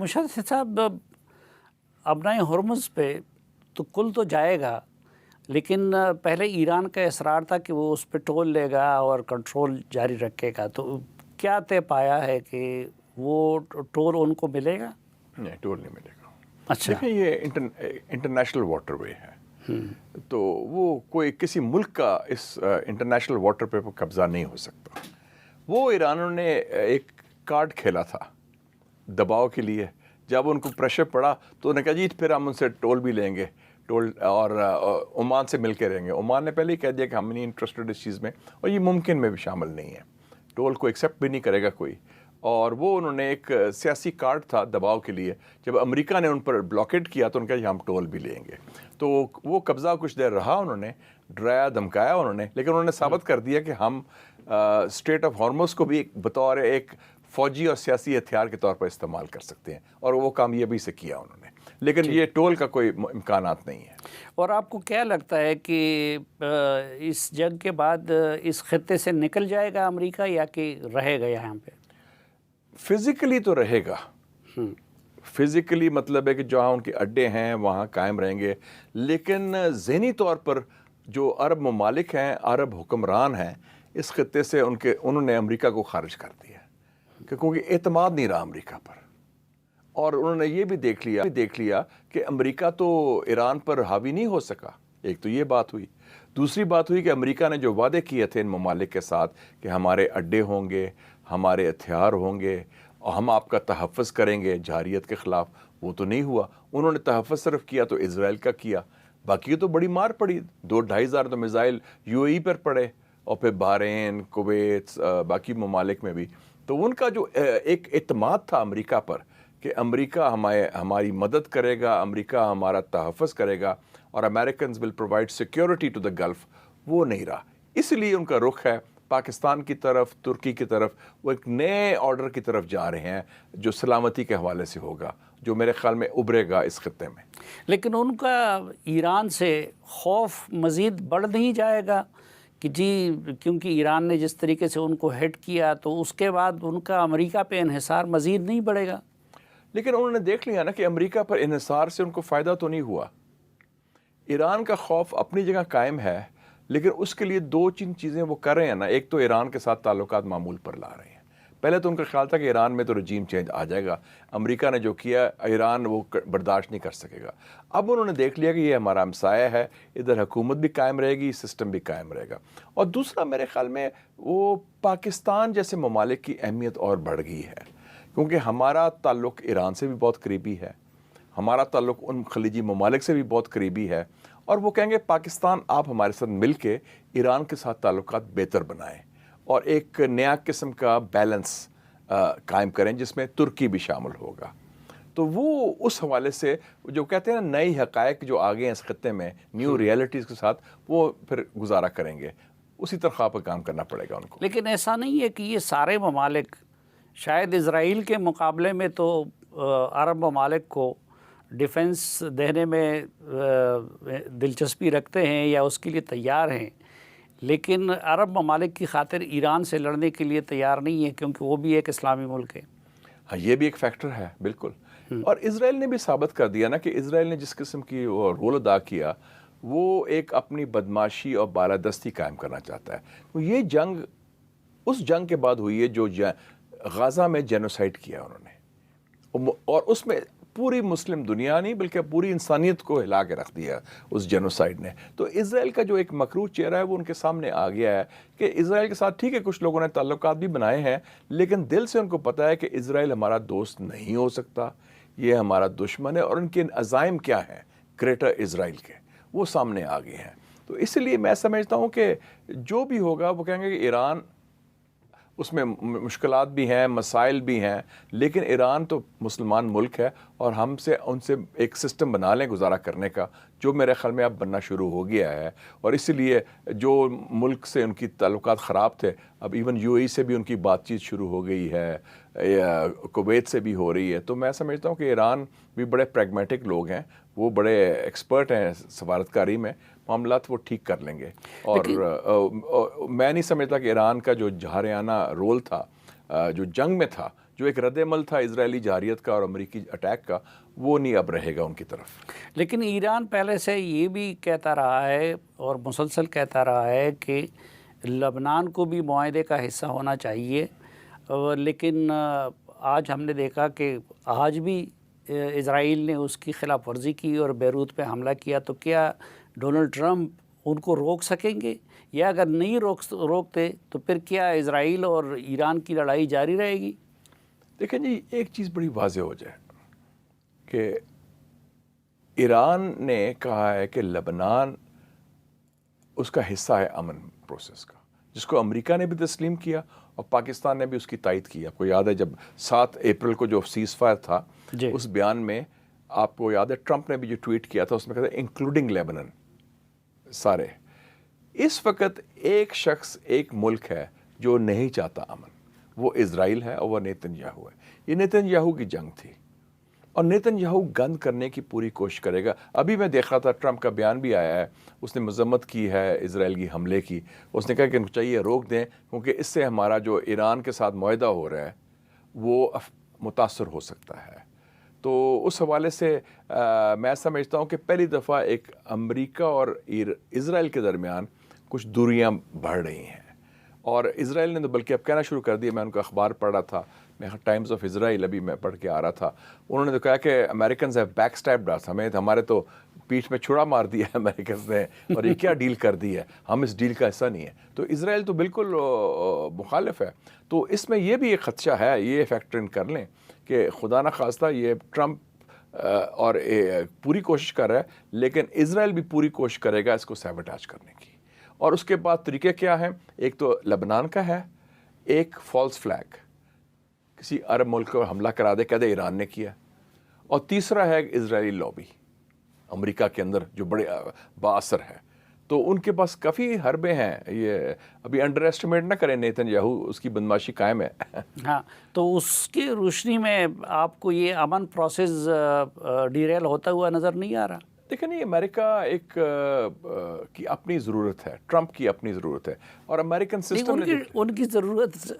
مشدد صاحب ابنائے ہرمز پہ تو کل تو جائے گا، لیکن پہلے ایران کا اصرار تھا کہ وہ اس پہ ٹول لے گا اور کنٹرول جاری رکھے گا، تو کیا طے پایا ہے کہ وہ ٹول ان کو ملے گا؟ نہیں، ٹول نہیں ملے گا۔ اچھا، دیکھیں یہ انٹرنیشنل واٹر وے ہے، تو وہ کوئی کسی ملک کا اس انٹرنیشنل واٹر پہ قبضہ نہیں ہو سکتا۔ وہ ایرانوں نے ایک کارڈ کھیلا تھا دباؤ کے لیے، جب ان کو پریشر پڑا تو انہوں نے کہا جی پھر ہم ان سے ٹول بھی لیں گے، ٹول، اور عمان سے مل کے رہیں گے۔ عمان نے پہلے ہی کہہ دیا کہ ہم نہیں انٹرسٹڈ اس چیز میں، اور یہ ممکن میں بھی شامل نہیں ہے، ٹول کو ایکسیپٹ بھی نہیں کرے گا کوئی۔ اور وہ انہوں نے ایک سیاسی کارڈ تھا دباؤ کے لیے، جب امریکہ نے ان پر بلاکیٹ کیا تو ان کا ہم ٹول بھی لیں گے، تو وہ قبضہ کچھ دیر رہا، انہوں نے ڈرایا دھمکایا انہوں نے، لیکن انہوں نے ثابت کر دیا کہ ہم اسٹریٹ آف ہارمز کو بھی بطور ایک فوجی اور سیاسی ہتھیار کے طور پر استعمال کر سکتے ہیں، اور وہ کامیابی سے کیا انہوں نے، لیکن یہ ٹول کا کوئی امکانات نہیں ہے۔ اور آپ کو کیا لگتا ہے کہ اس جنگ کے بعد اس خطے سے نکل جائے گا امریکہ یا کہ رہے گا یہاں پہ؟ فزیکلی تو رہے گا، فزیکلی مطلب ہے کہ جہاں ان کے اڈے ہیں وہاں قائم رہیں گے، لیکن ذہنی طور پر جو عرب ممالک ہیں، عرب حکمران ہیں اس خطے سے، انہوں نے امریکہ کو خارج کر دیا کیونکہ اعتماد نہیں رہا امریکہ پر، اور انہوں نے یہ بھی دیکھ لیا کہ امریکہ تو ایران پر حاوی نہیں ہو سکا۔ ایک تو یہ بات ہوئی، دوسری بات ہوئی کہ امریکہ نے جو وعدے کیے تھے ان ممالک کے ساتھ کہ ہمارے اڈے ہوں گے، ہمارے ہتھیار ہوں گے اور ہم آپ کا تحفظ کریں گے جارحیت کے خلاف، وہ تو نہیں ہوا۔ انہوں نے تحفظ صرف کیا تو اسرائیل کا کیا، باقی تو بڑی مار پڑی، 2-2.5 تو میزائل UAE پر پڑے، اور پھر بحرین، کویت، باقی ممالک میں بھی۔ تو ان کا جو ایک اعتماد تھا امریکہ پر کہ امریکہ ہماری مدد کرے گا، امریکہ ہمارا تحفظ کرے گا، اور Americans will provide security to the Gulf, وہ نہیں رہا۔ اس لیے ان کا رخ ہے پاکستان کی طرف، ترکی کی طرف، وہ ایک نئے آرڈر کی طرف جا رہے ہیں جو سلامتی کے حوالے سے ہوگا، جو میرے خیال میں ابھرے گا اس خطے میں۔ لیکن ان کا ایران سے خوف مزید بڑھ نہیں جائے گا کہ جی کیونکہ ایران نے جس طریقے سے ان کو ہٹ کیا تو اس کے بعد ان کا امریکہ پہ انحصار مزید نہیں بڑھے گا؟ لیکن انہوں نے دیکھ لیا نا کہ امریکہ پر انحصار سے ان کو فائدہ تو نہیں ہوا۔ ایران کا خوف اپنی جگہ قائم ہے، لیکن اس کے لیے 2-3 چیزیں وہ کر رہے ہیں نا۔ ایک تو ایران کے ساتھ تعلقات معمول پر لا رہے ہیں۔ پہلے تو ان کا خیال تھا کہ ایران میں تو رجیم چینج آ جائے گا، امریکہ نے جو کیا ایران وہ برداشت نہیں کر سکے گا۔ اب انہوں نے دیکھ لیا کہ یہ ہمارا ہمسایہ ہے، ادھر حکومت بھی قائم رہے گی، سسٹم بھی قائم رہے گا۔ اور دوسرا میرے خیال میں وہ پاکستان جیسے ممالک کی اہمیت اور بڑھ گئی ہے، کیونکہ ہمارا تعلق ایران سے بھی بہت قریبی ہے، ہمارا تعلق ان خلیجی ممالک سے بھی بہت قریبی ہے، اور وہ کہیں گے پاکستان آپ ہمارے ساتھ مل کے ایران کے ساتھ تعلقات بہتر بنائیں اور ایک نیا قسم کا بیلنس قائم کریں جس میں ترکی بھی شامل ہوگا۔ تو وہ اس حوالے سے جو کہتے ہیں نا نئی حقائق جو آگے ہیں اس خطے میں، نیو ریئلٹیز کے ساتھ وہ پھر گزارا کریں گے، اسی طرح پر کام کرنا پڑے گا ان کو۔ لیکن ایسا نہیں ہے کہ یہ سارے ممالک شاید اسرائیل کے مقابلے میں تو عرب ممالک کو ڈیفنس دینے میں دلچسپی رکھتے ہیں یا اس کے لیے تیار ہیں، لیکن عرب ممالک کی خاطر ایران سے لڑنے کے لیے تیار نہیں ہے کیونکہ وہ بھی ایک اسلامی ملک ہے۔ ہاں، یہ بھی ایک فیکٹر ہے، بالکل۔ اور اسرائیل نے بھی ثابت کر دیا نا کہ اسرائیل نے جس قسم کی وہ رول ادا کیا، وہ ایک اپنی بدماشی اور بالادستی قائم کرنا چاہتا ہے۔ یہ جنگ اس جنگ کے بعد ہوئی ہے جو غزہ میں جینوسائیڈ کیا انہوں نے، اور اس میں پوری مسلم دنیا نہیں بلکہ پوری انسانیت کو ہلا کے رکھ دیا اس جینوسائیڈ نے۔ تو اسرائیل کا جو ایک مکروہ چہرہ ہے وہ ان کے سامنے آ گیا ہے کہ اسرائیل کے ساتھ ٹھیک ہے کچھ لوگوں نے تعلقات بھی بنائے ہیں، لیکن دل سے ان کو پتہ ہے کہ اسرائیل ہمارا دوست نہیں ہو سکتا، یہ ہمارا دشمن ہے، اور ان کے عزائم کیا ہیں گریٹر اسرائیل کے، وہ سامنے آ گئے ہیں۔ تو اس لیے میں سمجھتا ہوں کہ جو بھی ہوگا وہ کہیں گے کہ ایران، اس میں مشکلات بھی ہیں، مسائل بھی ہیں، لیکن ایران تو مسلمان ملک ہے اور ہم سے ان سے ایک سسٹم بنا لیں گزارا کرنے کا، جو میرے خیال میں اب بننا شروع ہو گیا ہے۔ اور اس لیے جو ملک سے ان کی تعلقات خراب تھے، اب ایون UAE سے بھی ان کی بات چیت شروع ہو گئی ہے، کویت سے بھی ہو رہی ہے۔ تو میں سمجھتا ہوں کہ ایران بھی بڑے پریگمیٹک لوگ ہیں، وہ بڑے ایکسپرٹ ہیں سفارتکاری میں، معاملات وہ ٹھیک کر لیں گے۔ اور میں نہیں سمجھتا کہ ایران کا جو جارحانہ رول تھا جو جنگ میں تھا، جو ایک رد عمل تھا اسرائیلی جارحیت کا اور امریکی اٹیک کا، وہ نہیں اب رہے گا ان کی طرف۔ لیکن ایران پہلے سے یہ بھی کہتا رہا ہے اور مسلسل کہتا رہا ہے کہ لبنان کو بھی معاہدے کا حصہ ہونا چاہیے، لیکن آج ہم نے دیکھا کہ آج بھی اسرائیل نے اس کی خلاف ورزی کی اور بیروت پہ حملہ کیا، تو کیا ڈونلڈ ٹرمپ ان کو روک سکیں گے؟ یا اگر نہیں روکتے تو پھر کیا اسرائیل اور ایران کی لڑائی جاری رہے گی؟ دیکھیں جی، ایک چیز بڑی واضح ہو جائے کہ ایران نے کہا ہے کہ لبنان اس کا حصہ ہے امن پروسیس کا، جس کو امریکہ نے بھی تسلیم کیا اور پاکستان نے بھی اس کی تائید کی۔ آپ کو یاد ہے جب 7 اپریل کو جو سیز فائر تھا، اس بیان میں آپ کو یاد ہے ٹرمپ نے بھی جو ٹویٹ کیا تھا، اس میں کہتا ہے انکلوڈنگ لیبنن، سارے۔ اس وقت ایک شخص، ایک ملک ہے جو نہیں چاہتا امن، وہ اسرائیل ہے اور وہ نیتن یاہو ہے۔ یہ نیتن یاہو کی جنگ تھی اور نیتن یاہو گند کرنے کی پوری کوشش کرے گا۔ ابھی میں دیکھ رہا تھا ٹرمپ کا بیان بھی آیا ہے، اس نے مذمت کی ہے اسرائیل کی حملے کی۔ اس نے کہا کہ چاہیے روک دیں، کیونکہ اس سے ہمارا جو ایران کے ساتھ معاہدہ ہو رہا ہے وہ متاثر ہو سکتا ہے۔ تو اس حوالے سے میں سمجھتا ہوں کہ پہلی دفعہ ایک امریکہ اور اسرائیل کے درمیان کچھ دوریاں بڑھ رہی ہیں، اور اسرائیل نے تو بلکہ اب کہنا شروع کر دیا۔ میں ان کا اخبار پڑھ رہا تھا، میں ٹائمز آف اسرائیل ابھی میں پڑھ کے آ رہا تھا، انہوں نے تو کہا کہ امریکنز ہیو بیک اسٹیپڈ اس، ہمارے تو پیٹھ میں چھڑا مار دیا ہے امریکنز نے، اور یہ کیا ڈیل کر دی ہے، ہم اس ڈیل کا حصہ نہیں ہے۔ تو اسرائیل تو بالکل مخالف ہے۔ تو اس میں یہ بھی ایک خدشہ ہے، یہ فیکٹر ان کر لیں کہ خدا نہ خواستہ یہ ٹرمپ اور پوری کوشش کر رہا ہے، لیکن اسرائیل بھی پوری کوشش کرے گا اس کو سیبوٹاج کرنے کی۔ اور اس کے بعد طریقے کیا ہیں؟ ایک تو لبنان کا ہے، ایک فالس فلیگ، کسی عرب ملک کو حملہ کرا دے، کہہ دے ایران نے کیا، اور تیسرا ہے اسرائیلی لابی امریکہ کے اندر جو بڑے بااثر ہے۔ تو ان کے پاس کافی حربے ہیں، یہ ابھی انڈر ایسٹیمیٹ نہ کریں نیتن یاہو، اس کی بدماشی قائم ہے۔ ہاں، تو اس کی روشنی میں آپ کو یہ امن پروسیس ڈیریل ہوتا ہوا نظر نہیں آ رہا؟ دیکھیں نہیں، امریکہ ایک کی اپنی ضرورت ہے، ٹرمپ کی اپنی ضرورت ہے، اور امریکن سسٹم ان کی ضرورت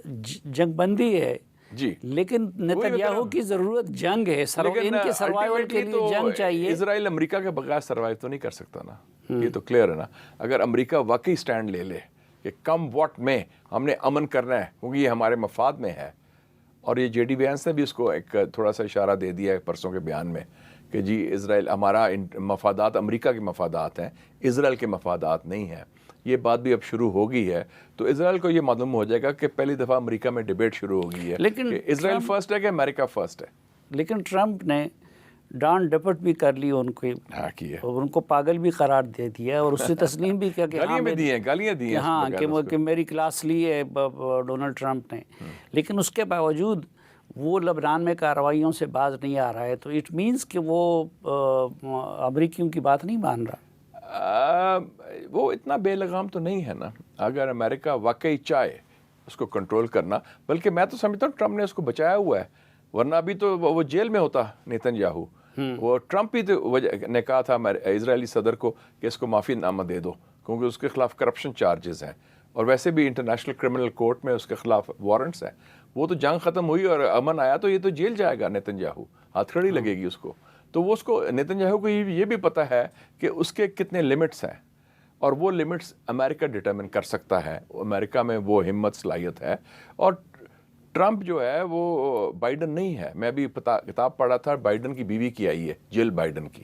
جنگ بندی ہے جی، لیکن نیتن یاہو کی ضرورت جنگ ہے، ان کے سروائیول کے لیے جنگ چاہیے۔ اسرائیل امریکہ کے بغیر سروائیو تو نہیں کر سکتا نا، یہ تو کلیئر ہے نا۔ اگر امریکہ واقعی سٹینڈ لے لے کہ کم واٹ میں ہم نے امن کرنا ہے، کیونکہ یہ ہمارے مفاد میں ہے، اور یہ جے ڈی وینس نے بھی اس کو ایک تھوڑا سا اشارہ دے دیا ہے پرسوں کے بیان میں کہ جی اسرائیل، ہمارا مفادات امریکہ کے مفادات ہیں، اسرائیل کے مفادات نہیں ہیں۔ یہ بات بھی اب شروع ہو گئی ہے، تو اسرائیل کو یہ معلوم ہو جائے گا کہ پہلی دفعہ امریکہ میں ڈیبیٹ شروع ہو گئی ہے لیکن کہ اسرائیل فرسٹ ہے کہ امریکہ فرسٹ ہے۔ لیکن ٹرمپ نے ڈان ڈپٹ بھی کر لی ان کی، اور ان کو پاگل بھی قرار دے دیا، اور اس سے تسلیم بھی کیا کہ گالیاں دی ہیں، ہاں کہ میری کلاس لی ہے ڈونلڈ ٹرمپ نے۔ لیکن اس کے باوجود وہ لبنان میں کارروائیوں سے باز نہیں آ رہا ہے، تو اٹ مینس کہ وہ امریکیوں کی بات نہیں مان رہا۔ وہ اتنا بے لگام تو نہیں ہے نا، اگر امریکہ واقعی چاہے اس کو کنٹرول کرنا، بلکہ میں تو سمجھتا ہوں ٹرمپ نے اس کو بچایا ہوا ہے، ورنہ ابھی تو وہ جیل میں ہوتا نیتن یاہو۔ وہ ٹرمپ ہی نے کہا تھا اسرائیلی صدر کو کہ اس کو معافی نامہ دے دو، کیونکہ اس کے خلاف کرپشن چارجز ہیں، اور ویسے بھی انٹرنیشنل کرمنل کورٹ میں اس کے خلاف وارنٹس ہیں۔ وہ تو جنگ ختم ہوئی اور امن آیا تو یہ تو جیل جائے گا نیتن یاہو، ہاتھ کھڑی لگے گی اس کو۔ تو وہ اس کو نیتن یاہو کو یہ بھی پتہ ہے کہ اس کے کتنے لمٹس ہیں، اور وہ لمٹس امریکہ ڈٹرمن کر سکتا ہے، امریکہ میں وہ ہمت صلاحیت ہے۔ اور ٹرمپ جو ہے وہ بائیڈن نہیں ہے، میں بھی کتاب پڑھا تھا، بائیڈن کی بیوی کی آئی ہے، جل بائیڈن کی،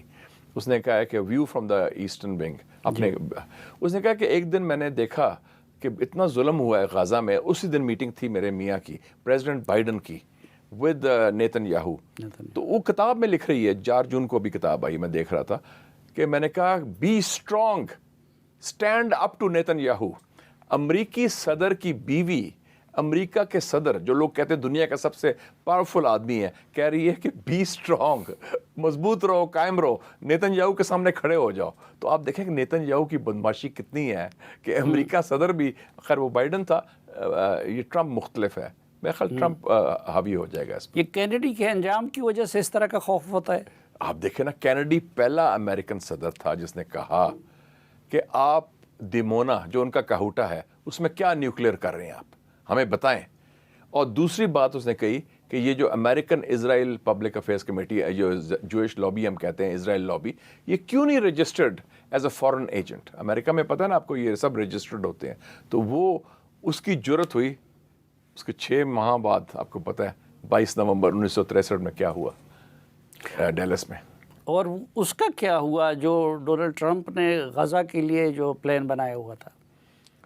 اس نے کہا ہے کہ view from the eastern wing, اس نے کہا کہ ایک دن میں نے دیکھا کہ اتنا ظلم ہوا ہے غازہ میں، اسی دن میٹنگ تھی میرے میاں کی، پریزیڈنٹ بائیڈن کی ود نیتن یاہو۔ تو وہ کتاب میں لکھ رہی ہے، 4 جون کو بھی کتاب آئی، میں دیکھ رہا تھا کہ میں نے کہا be strong, stand up to Netanyahu. امریکی صدر کی بیوی، امریکہ کے صدر جو لوگ کہتے ہیں دنیا کا سب سے پاورفل آدمی ہے، کہہ رہی ہے کہ بی اسٹرانگ، مضبوط رہو، قائم رہو، نیتن یاہو کے سامنے کھڑے ہو جاؤ۔ تو آپ دیکھیں کہ نیتن یاہو کی بدماشی کتنی ہے کہ امریکہ صدر بھی، خیر وہ بائیڈن تھا، یہ ٹرمپ مختلف ہے، میں خیال ٹرمپ حاوی ہو جائے گا اس پر۔ یہ کینیڈی کے انجام کی وجہ سے اس طرح کا خوف ہوتا ہے؟ آپ دیکھیں نا، کینیڈی پہلا امریکن صدر تھا جس نے کہا کہ آپ دیمونا جو ان کا کہوٹا ہے اس میں کیا نیوکلیئر کر رہے ہیں، آپ ہمیں بتائیں۔ اور دوسری بات اس نے کہی کہ یہ جو امریکن اسرائیل پبلک افیئرس کمیٹی ہے، جو جوئش لابی ہم کہتے ہیں، اسرائیل لابی، یہ کیوں نہیں registered as a foreign agent? امریکہ میں پتہ ہے نا آپ کو یہ سب رجسٹرڈ ہوتے ہیں. تو وہ اس کی جرت ہوئی، اس کے 6 ماہ بعد آپ کو پتہ ہے 22 نومبر 1963 میں کیا ہوا ڈیلس میں. اور اس کا کیا ہوا جو ڈونلڈ ٹرمپ نے غزہ کے لیے جو پلان بنایا ہوا تھا؟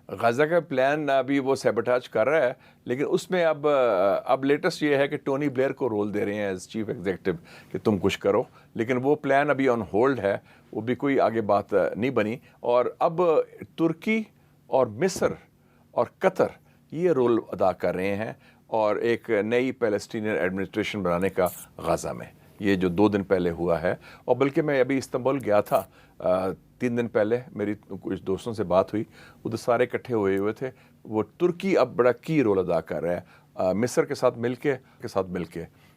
غزہ کا پلان ابھی وہ سیبوٹاج کر رہا ہے، لیکن اس میں اب لیٹسٹ یہ ہے کہ ٹونی بلیئر کو رول دے رہے ہیں ایز چیف ایگزیکٹو کہ تم کچھ کرو، لیکن وہ پلان ابھی آن ہولڈ ہے، وہ بھی کوئی آگے بات نہیں بنی. اور اب ترکی اور مصر اور قطر یہ رول ادا کر رہے ہیں، اور ایک نئی پیلسٹینین ایڈمنسٹریشن بنانے کا غزہ میں، یہ جو 2 دن پہلے ہوا ہے. اور بلکہ میں ابھی استنبول گیا تھا 3 دن پہلے، میری کچھ دوستوں سے بات ہوئی، ادھر سارے اکٹھے ہوئے تھے. وہ ترکی اب بڑا کی رول ادا کر رہا ہے مصر کے ساتھ مل کے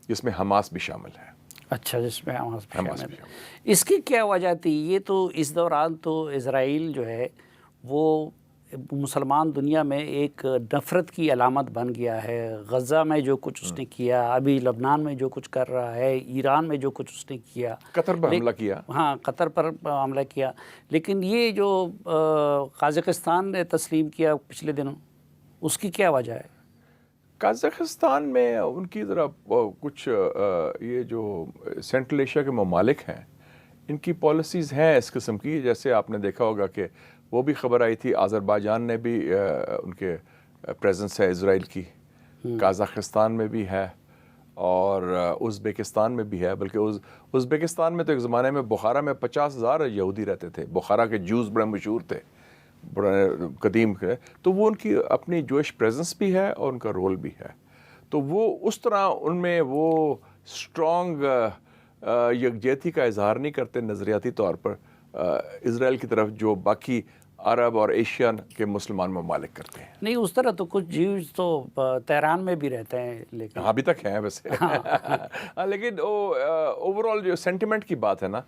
جس میں حماس بھی شامل ہے. اچھا، جس میں حماس بھی حماس شامل بھی ہے. اس کی کیا وجہ تھی؟ یہ تو اس دوران تو اسرائیل جو ہے وہ مسلمان دنیا میں ایک نفرت کی علامت بن گیا ہے. غزہ میں جو کچھ اس نے کیا، ابھی لبنان میں جو کچھ کر رہا ہے، ایران میں جو کچھ اس نے کیا، قطر پر حملہ کیا. ہاں، قطر پر حملہ کیا. لیکن یہ جو قازقستان نے تسلیم کیا پچھلے دنوں، اس کی کیا وجہ ہے؟ قازقستان میں ان کی ذرا کچھ یہ جو سینٹرل ایشیا کے ممالک ہیں، ان کی پالیسیز ہیں اس قسم کی. جیسے آپ نے دیکھا ہوگا کہ وہ بھی خبر آئی تھی، آذربائیجان نے بھی ان کے پریزنس ہے اسرائیل کی، قازقستان میں بھی ہے، اور ازبیکستان میں بھی ہے. بلکہ ازبیکستان میں تو ایک زمانے میں بخارا میں 50,000 یہودی رہتے تھے. بخارا کے جوز بڑے مشہور تھے، بڑے قدیم کے. تو وہ ان کی اپنی جوش پریزنس بھی ہے اور ان کا رول بھی ہے. تو وہ اس طرح ان میں وہ اسٹرانگ یکجہتی کا اظہار نہیں کرتے نظریاتی طور پر اسرائیل کی طرف، جو باقی عرب اور ایشین کے مسلمان ممالک کرتے ہیں. نہیں، اس طرح تو کچھ جیوز تو تہران میں بھی رہتے ہیں، لیکن ابھی تک ہیں ویسے. لیکن اوور آل جو سینٹیمنٹ کی بات ہے نا،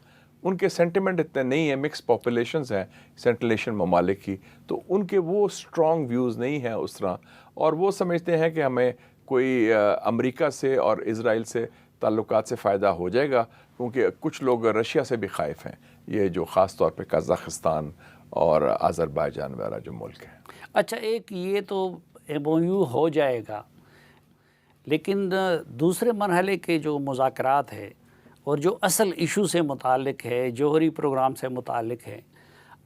ان کے سینٹیمنٹ اتنے نہیں ہیں. مکس پاپولیشنز ہیں سینٹرل ایشین ممالک کی، تو ان کے وہ اسٹرانگ ویوز نہیں ہیں اس طرح. اور وہ سمجھتے ہیں کہ ہمیں کوئی امریکہ سے اور اسرائیل سے تعلقات سے فائدہ ہو جائے گا، کیونکہ کچھ لوگ رشیا سے بھی خائف ہیں، یہ جو خاص طور پہ قازقستان اور آذربائیجان وغیرہ جو ملک ہیں. اچھا، ایک یہ تو MOU ہو جائے گا، لیکن دوسرے مرحلے کے جو مذاکرات ہے اور جو اصل ایشو سے متعلق ہے، جوہری پروگرام سے متعلق ہے،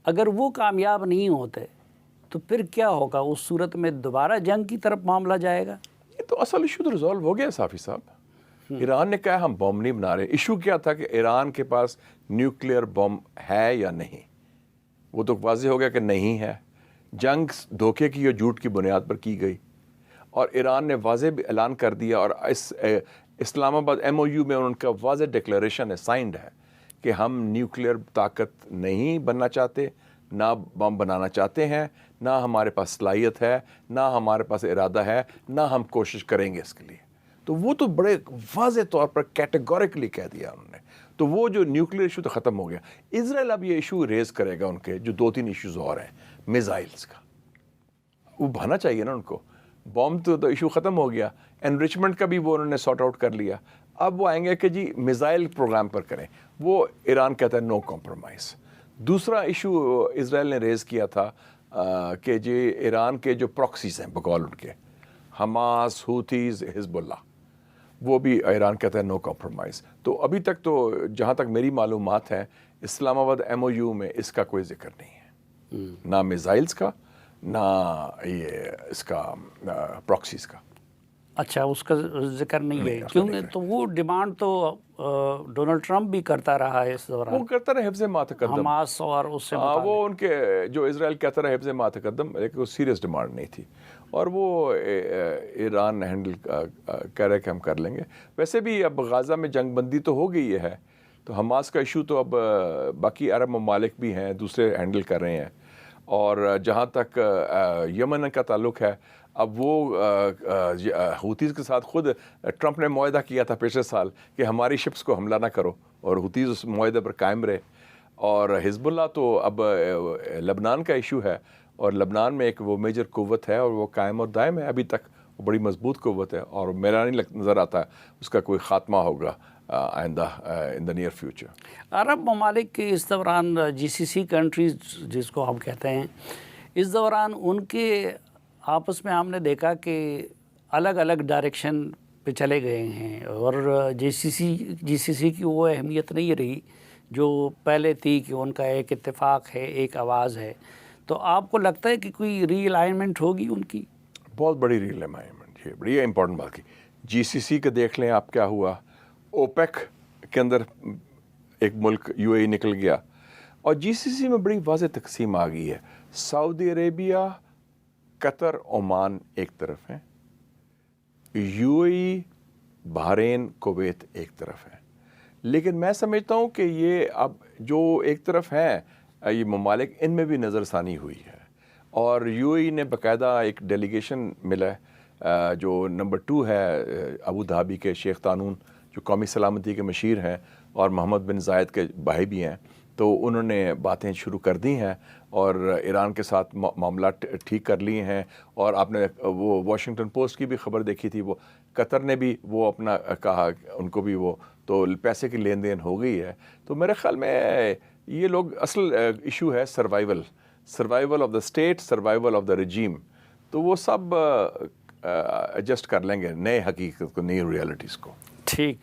اگر وہ کامیاب نہیں ہوتے تو پھر کیا ہوگا؟ اس صورت میں دوبارہ جنگ کی طرف معاملہ جائے گا؟ یہ تو اصل ایشو تو ریزالو ہو گیا صافی صاحب. ایران نے کہا ہم بم نہیں بنا رہے. ایشو کیا تھا کہ ایران کے پاس نیوکلیئر بم ہے یا نہیں، وہ تو واضح ہو گیا کہ نہیں ہے. جنگ دھوکے کی اور جھوٹ کی بنیاد پر کی گئی، اور ایران نے واضح بھی اعلان کر دیا، اور اس اسلام آباد MOU میں ان کا واضح ڈکلیریشن ہے، سائنڈ ہے، کہ ہم نیوکلیئر طاقت نہیں بننا چاہتے، نہ بم بنانا چاہتے ہیں، نہ ہمارے پاس صلاحیت ہے، نہ ہمارے پاس ارادہ ہے، نہ ہم کوشش کریں گے اس کے لیے. تو وہ تو بڑے واضح طور پر کیٹیگوریکلی کہہ دیا انہوں نے. تو وہ جو نیوکلیئر ایشو تو ختم ہو گیا. اسرائیل اب یہ ایشو ریز کرے گا، ان کے جو 2-3 ایشوز اور ہیں میزائلز کا، وہ بھانا چاہیے نا ان کو. بوم تو ایشو ختم ہو گیا، انریچمنٹ کا بھی وہ انہوں نے سارٹ آؤٹ کر لیا. اب وہ آئیں گے کہ جی میزائل پروگرام پر کریں. وہ ایران کہتا ہے نو کمپرومائز. دوسرا ایشو اسرائیل نے ریز کیا تھا کہ جی ایران کے جو پراکسیز ہیں بقول ان کے، حماس، ہوتیز، حزب اللہ، وہ بھی ایران کہتا ہے نو کمپرومائز. تو ابھی تک تو جہاں تک میری معلومات ہیں، اسلام آباد MOU میں اس کا کوئی ذکر نہیں ہے، نہ میزائلز کا، نہ یہ اس کا پراکسیز کا. اچھا، اس کا ذکر نہیں ہے، کیوں؟ تو وہ ڈیمانڈ تو ڈونلڈ ٹرمپ بھی کرتا رہا ہے اس دوران، وہ کرتا رہا حفظ ما تقدم، حماس اور اس سے وہ ان کے جو اسرائیل کہتا رہا حفظ ما تقدم، لیکن وہ سیریس ڈیمانڈ نہیں تھی. اور وہ ایران ہینڈل کہہ رہے کہ ہم کر لیں گے. ویسے بھی اب غزہ میں جنگ بندی تو ہو گئی ہے، تو حماس کا ایشو تو اب باقی عرب ممالک بھی ہیں دوسرے ہینڈل کر رہے ہیں. اور جہاں تک یمن کا تعلق ہے، اب وہ حوتیز کے ساتھ خود ٹرمپ نے معاہدہ کیا تھا پچھلے سال کہ ہماری شپس کو حملہ نہ کرو، اور حوتیز اس معاہدے پر قائم رہے. اور حزب اللہ تو اب لبنان کا ایشو ہے، اور لبنان میں ایک وہ میجر قوت ہے، اور وہ قائم اور دائم ہے ابھی تک. وہ بڑی مضبوط قوت ہے اور میرا نہیں نظر آتا اس کا کوئی خاتمہ ہوگا آئندہ ان دا نیئر فیوچر۔ عرب ممالک کے اس دوران GCC کنٹریز جس کو ہم کہتے ہیں، اس دوران ان کے آپس میں ہم نے دیکھا کہ الگ الگ ڈائریکشن پہ چلے گئے ہیں، اور GCC کی وہ اہمیت نہیں رہی جو پہلے تھی کہ ان کا ایک اتفاق ہے، ایک آواز ہے۔ تو آپ کو لگتا ہے کہ کوئی ری الائنمنٹ ہوگی ان کی؟ بہت بڑی ری الائنمنٹ، یہ بڑی امپورٹنٹ بات کی۔ GCC کا دیکھ لیں آپ کیا ہوا، اوپیک کے اندر ایک ملک UAE نکل گیا، اور GCC میں بڑی واضح تقسیم آ گئی ہے۔ سعودی عربیہ، قطر، عمان ایک طرف ہیں، UAE، بحرین، کویت ایک طرف ہے۔ لیکن میں سمجھتا ہوں کہ یہ اب جو ایک طرف ہیں یہ ممالک، ان میں بھی نظر ثانی ہوئی ہے، اور UAE نے باقاعدہ ایک ڈیلیگیشن ملا ہے جو نمبر 2 ہے ابو دھابی کے شیخ طانون، جو قومی سلامتی کے مشیر ہیں اور محمد بن زائد کے بھائی بھی ہیں، تو انہوں نے باتیں شروع کر دی ہیں اور ایران کے ساتھ معاملات ٹھیک کر لیے ہیں۔ اور آپ نے وہ واشنگٹن پوسٹ کی بھی خبر دیکھی تھی، وہ قطر نے بھی وہ اپنا کہا، ان کو بھی وہ تو پیسے کی لین دین ہو گئی ہے۔ تو میرے خیال میں یہ لوگ اصل ایشو ہے survival of the state, survival of the regime, تو وہ سب ایڈجسٹ کر لیں گے نئے حقیقت کو، نئی ریالٹیز کو۔ ٹھیک،